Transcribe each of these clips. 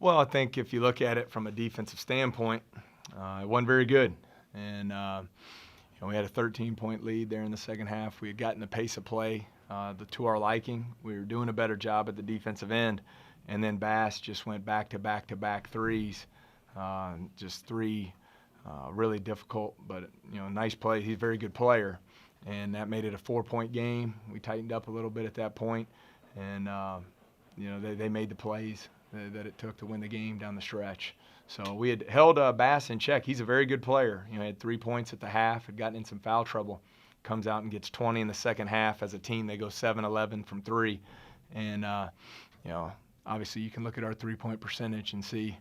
Well, I think if you look at it from a defensive standpoint, it wasn't very good. And we had a 13-point lead there in the second half. We had gotten the pace of play to our liking. We were doing a better job at the defensive end. And then Bass just went back-to-back threes, just three really difficult, but nice play. He's a very good player, and that made it a 4-point game. We tightened up a little bit at that point, and they made the plays that it took to win the game down the stretch. So we had held Bass in check. He's a very good player. He had 3 points at the half, had gotten in some foul trouble, comes out and gets 20 in the second half. As a team, they go 7-11 from three, and obviously you can look at our three-point percentage and see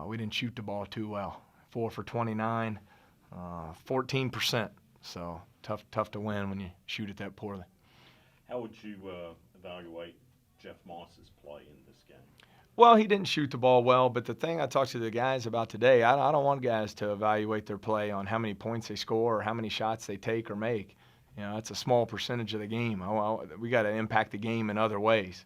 we didn't shoot the ball too well. 4 for 29, 14%. So tough to win when you shoot it that poorly. How would you evaluate Jeff Moss's play in this game? Well, he didn't shoot the ball well, but the thing I talked to the guys about today, I don't want guys to evaluate their play on how many points they score or how many shots they take or make. That's a small percentage of the game. We got to impact the game in other ways.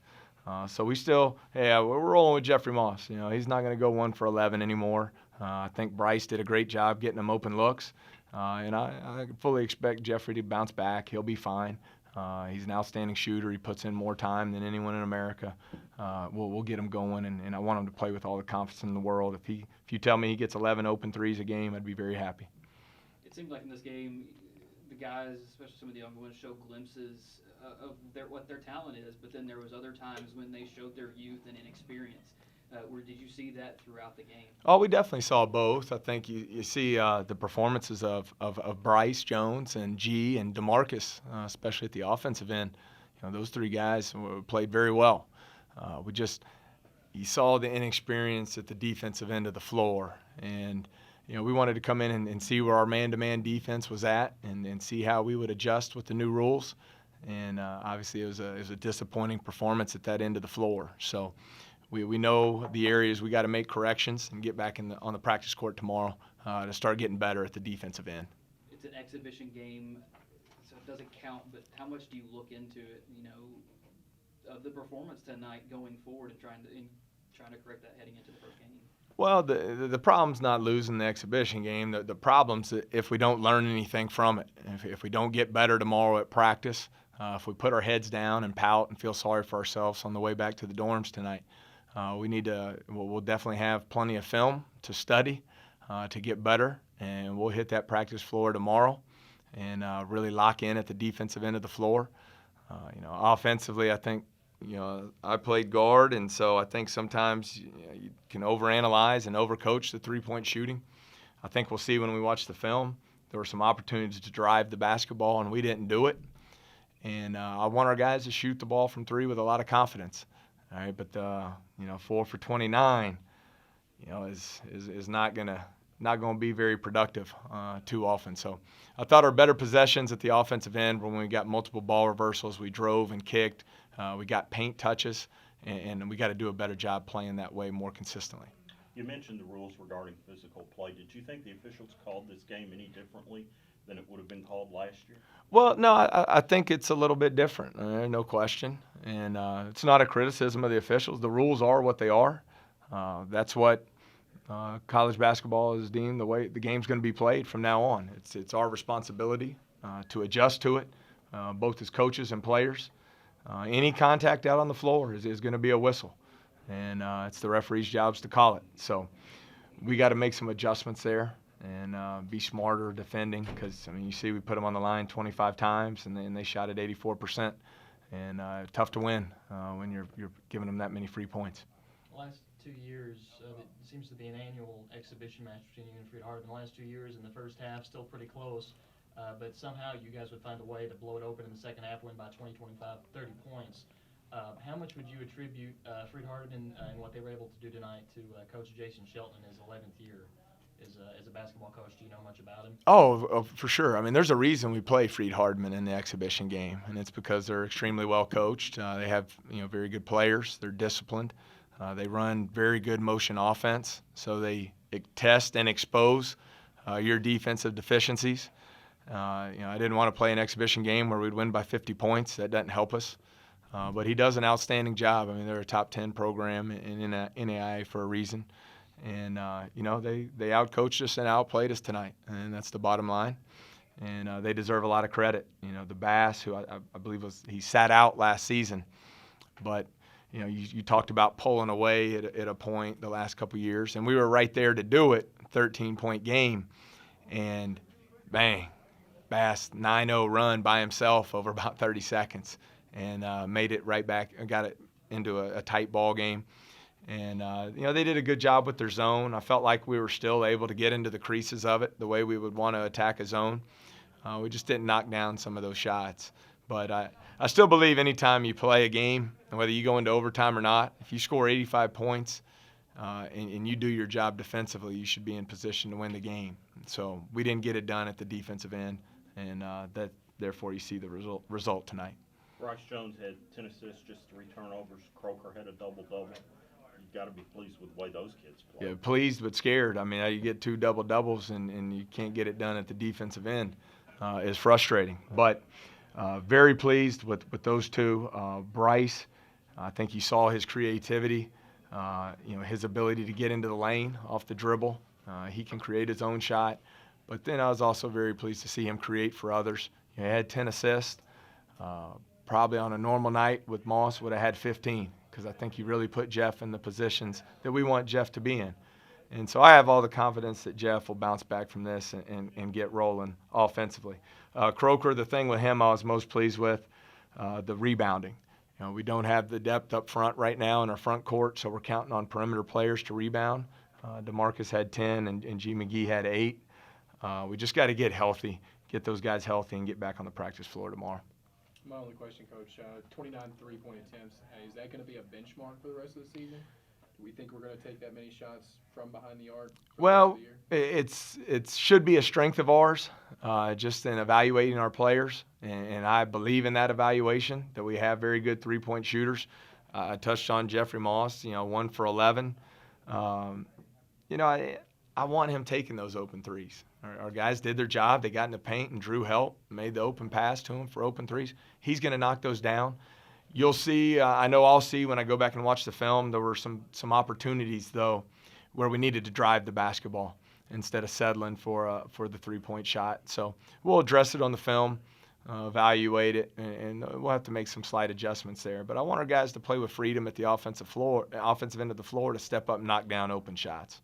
So we're rolling with Jeffrey Moss. He's not going to go 1 for 11 anymore. I think Bryce did a great job getting him open looks, and I fully expect Jeffrey to bounce back. He'll be fine. He's an outstanding shooter. He puts in more time than anyone in America. We'll get him going, and I want him to play with all the confidence in the world. If you tell me he gets 11 open threes a game, I'd be very happy. It seemed like in this game, the guys, especially some of the younger ones, showed glimpses of what their talent is, but then there was other times when they showed their youth and inexperience. Did you see that throughout the game? Oh, we definitely saw both. I think you see the performances of Bryce Jones and G and DeMarcus, especially at the offensive end. Those three guys played very well. You saw the inexperience at the defensive end of the floor, and we wanted to come in and see where our man-to-man defense was at, and see how we would adjust with the new rules. And obviously, it was a disappointing performance at that end of the floor. So we know the areas we got to make corrections and get back on the practice court tomorrow to start getting better at the defensive end. It's an exhibition game, so it doesn't count. But how much do you look into it? Of the performance tonight going forward and trying to correct that heading into the first game? Well, the problem's not losing the exhibition game. The problem's if we don't learn anything from it. If we don't get better tomorrow at practice, if we put our heads down and pout and feel sorry for ourselves on the way back to the dorms tonight, we'll definitely have plenty of film to study to get better, and we'll hit that practice floor tomorrow and really lock in at the defensive end of the floor. Offensively, I think, I played guard, and so I think sometimes you can overanalyze and overcoach the three-point shooting. I think we'll see when we watch the film. There were some opportunities to drive the basketball, and we didn't do it. And I want our guys to shoot the ball from three with a lot of confidence. All right, but 4 for 29, is not gonna be very productive too often. So I thought our better possessions at the offensive end when we got multiple ball reversals, we drove and kicked, we got paint touches, and we got to do a better job playing that way more consistently. You mentioned the rules regarding physical play. Did you think the officials called this game any differently than it would have been called last year? Well, no, I think it's a little bit different, no question. And it's not a criticism of the officials. The rules are what they are. That's what college basketball is deemed the way the game's going to be played from now on. It's our responsibility to adjust to it, both as coaches and players. Any contact out on the floor is going to be a whistle, and it's the referee's jobs to call it. So we got to make some adjustments there and be smarter defending because, you see we put them on the line 25 times, and they shot at 84%. And tough to win when you're giving them that many free points. The last 2 years, it seems to be an annual exhibition match between you and Freed Hardeman. The last 2 years in the first half, still pretty close, but somehow you guys would find a way to blow it open in the second half, win by 20, 25, 30 points. How much would you attribute Freed Hardeman and what they were able to do tonight to Coach Jason Shelton in his 11th year as a basketball coach? Do you know much about him? Oh, for sure. There's a reason we play Freed Hardeman in the exhibition game, and it's because they're extremely well coached. They have very good players. They're disciplined. They run very good motion offense, so they test and expose your defensive deficiencies. I didn't want to play an exhibition game where we'd win by 50 points. That doesn't help us. But he does an outstanding job. I mean, they're a top 10 program in NAIA for a reason. And, they outcoached us and outplayed us tonight. And that's the bottom line. And they deserve a lot of credit. The Bass, who I believe he sat out last season. But, you talked about pulling away at a point the last couple years. And we were right there to do it, 13-point game. And, bang, Bass 9-0 run by himself over about 30 seconds. And made it right back and got it into a tight ball game. And, they did a good job with their zone. I felt like we were still able to get into the creases of it the way we would want to attack a zone. We just didn't knock down some of those shots. But I still believe anytime you play a game, whether you go into overtime or not, if you score 85 points and you do your job defensively, you should be in position to win the game. So we didn't get it done at the defensive end, and therefore you see the result tonight. Bryce Jones had 10 assists, just 3 turnovers. Croker had a double-double. You've got to be pleased with the way those kids play. Yeah, pleased but scared. I mean, you get 2 double-doubles and you can't get it done at the defensive end is frustrating. But very pleased with those 2. Bryce, I think you saw his creativity, his ability to get into the lane off the dribble. He can create his own shot. But then I was also very pleased to see him create for others. He had 10 assists. Probably on a normal night with Moss would have had 15, because I think he really put Jeff in the positions that we want Jeff to be in. And so I have all the confidence that Jeff will bounce back from this and get rolling offensively. Croker, the thing with him I was most pleased with, the rebounding. We don't have the depth up front right now in our front court, so we're counting on perimeter players to rebound. DeMarcus had 10 and G. McGee had 8. We just got to get healthy, get those guys healthy, and get back on the practice floor tomorrow. My only question, Coach, 29 3-point attempts, is that going to be a benchmark for the rest of the season? Do we think we're going to take that many shots from behind the arc? Well, it should be a strength of ours, just in evaluating our players, and I believe in that evaluation, that we have very good 3-point shooters. I touched on Jeffrey Moss, 1 for 11. I want him taking those open threes. Our guys did their job. They got in the paint and drew help, made the open pass to him for open threes. He's going to knock those down. You'll see, I know I'll see when I go back and watch the film, there were some opportunities, though, where we needed to drive the basketball instead of settling for the 3-point shot. So we'll address it on the film, evaluate it, and we'll have to make some slight adjustments there. But I want our guys to play with freedom at the offensive end of the floor to step up and knock down open shots.